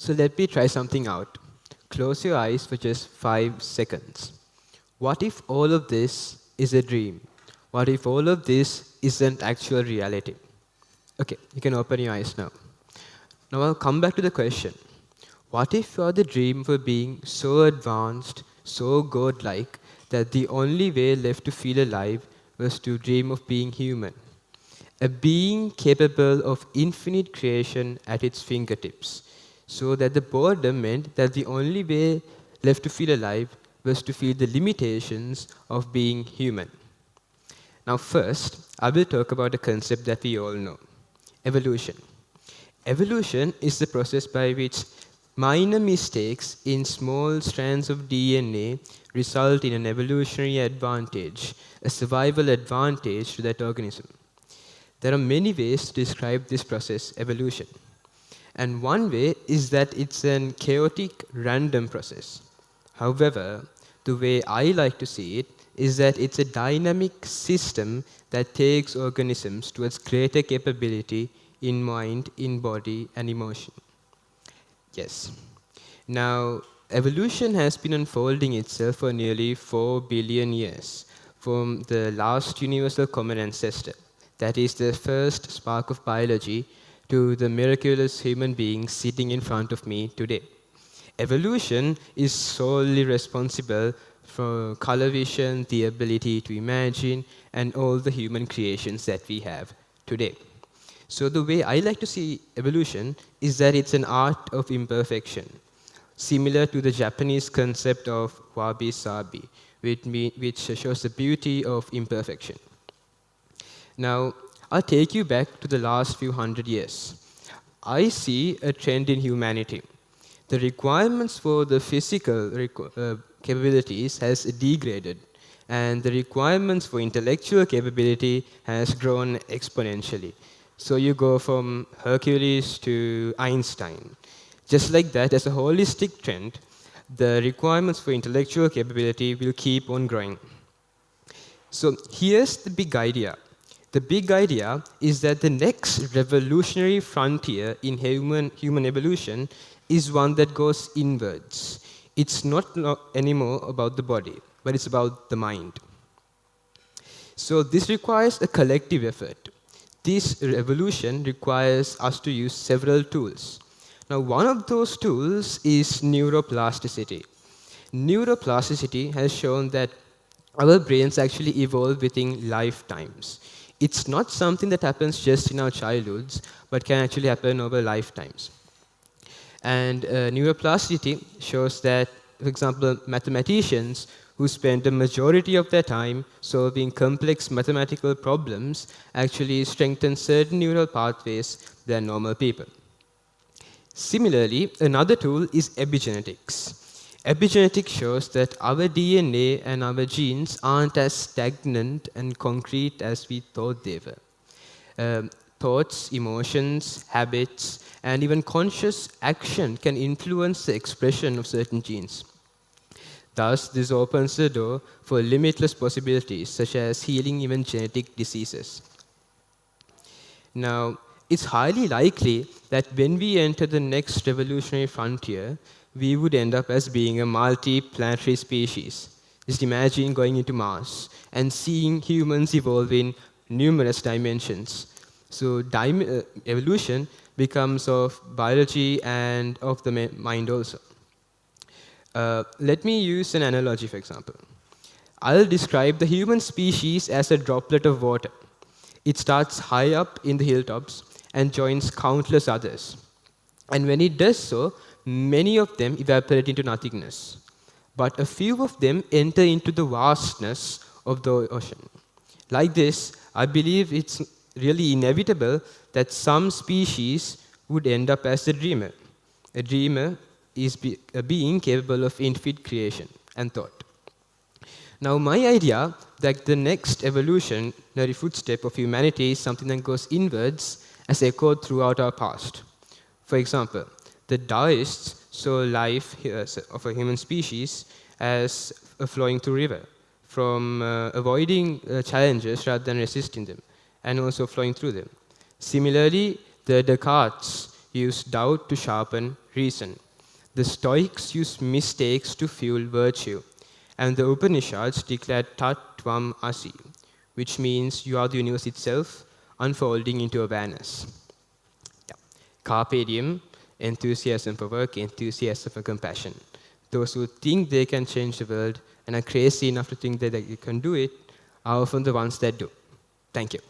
So let me try something out. Close your eyes for just 5 seconds. What if all of this is a dream? What if all of this isn't actual reality? Okay, you can open your eyes now. Now I'll come back to the question. What if you're the dream for being so advanced, so godlike, that the only way left to feel alive was to dream of being human? A being capable of infinite creation at its fingertips, so that the boredom meant that the only way left to feel alive was to feel the limitations of being human. Now first, I will talk about a concept that we all know, evolution. Evolution is the process by which minor mistakes in small strands of DNA result in an evolutionary advantage, a survival advantage to that organism. There are many ways to describe this process, evolution. And one way is that it's a chaotic, random process. However, the way I like to see it is that it's a dynamic system that takes organisms towards greater capability in mind, in body, and emotion. Yes. Now, evolution has been unfolding itself for nearly 4 billion years, from the last universal common ancestor, that is the first spark of biology, to the miraculous human being sitting in front of me today. Evolution is solely responsible for color vision, the ability to imagine, and all the human creations that we have today. So the way I like to see evolution is that it's an art of imperfection, similar to the Japanese concept of wabi-sabi, which shows the beauty of imperfection. Now, I'll take you back to the last few hundred years. I see a trend in humanity. The requirements for the physical capabilities has degraded, and the requirements for intellectual capability has grown exponentially. So you go from Hercules to Einstein. Just like that, as a holistic trend, the requirements for intellectual capability will keep on growing. So here's the big idea. The big idea is that the next revolutionary frontier in human evolution is one that goes inwards. It's not anymore about the body, but it's about the mind. So this requires a collective effort. This revolution requires us to use several tools. Now, one of those tools is neuroplasticity. Neuroplasticity has shown that our brains actually evolve within lifetimes. It's not something that happens just in our childhoods, but can actually happen over lifetimes. And neuroplasticity shows that, for example, mathematicians who spend the majority of their time solving complex mathematical problems actually strengthen certain neural pathways than normal people. Similarly, another tool is epigenetics. Epigenetics shows that our DNA and our genes aren't as stagnant and concrete as we thought they were. Thoughts, emotions, habits, and even conscious action can influence the expression of certain genes. Thus, this opens the door for limitless possibilities, such as healing even genetic diseases. Now, it's highly likely that when we enter the next revolutionary frontier, we would end up as being a multi-planetary species. Just imagine going into Mars and seeing humans evolve in numerous dimensions. So evolution becomes of biology and of the mind also. Let me use an analogy, for example. I'll describe the human species as a droplet of water. It starts high up in the hilltops and joins countless others. And when it does so, many of them evaporate into nothingness. But a few of them enter into the vastness of the ocean. Like this, I believe it's really inevitable that some species would end up as a dreamer. A dreamer is a being capable of infinite creation and thought. Now, my idea that the next evolutionary footstep of humanity is something that goes inwards as echoed throughout our past. For example, the Taoists saw life of a human species as a flowing through river, from avoiding challenges rather than resisting them, and also flowing through them. Similarly, the Descartes use doubt to sharpen reason. The Stoics use mistakes to fuel virtue. And the Upanishads declare tat tvam asi, which means you are the universe itself unfolding into awareness. Yeah. Carpe diem, enthusiasm for work, enthusiasm for compassion. Those who think they can change the world and are crazy enough to think that they can do it are often the ones that do. Thank you.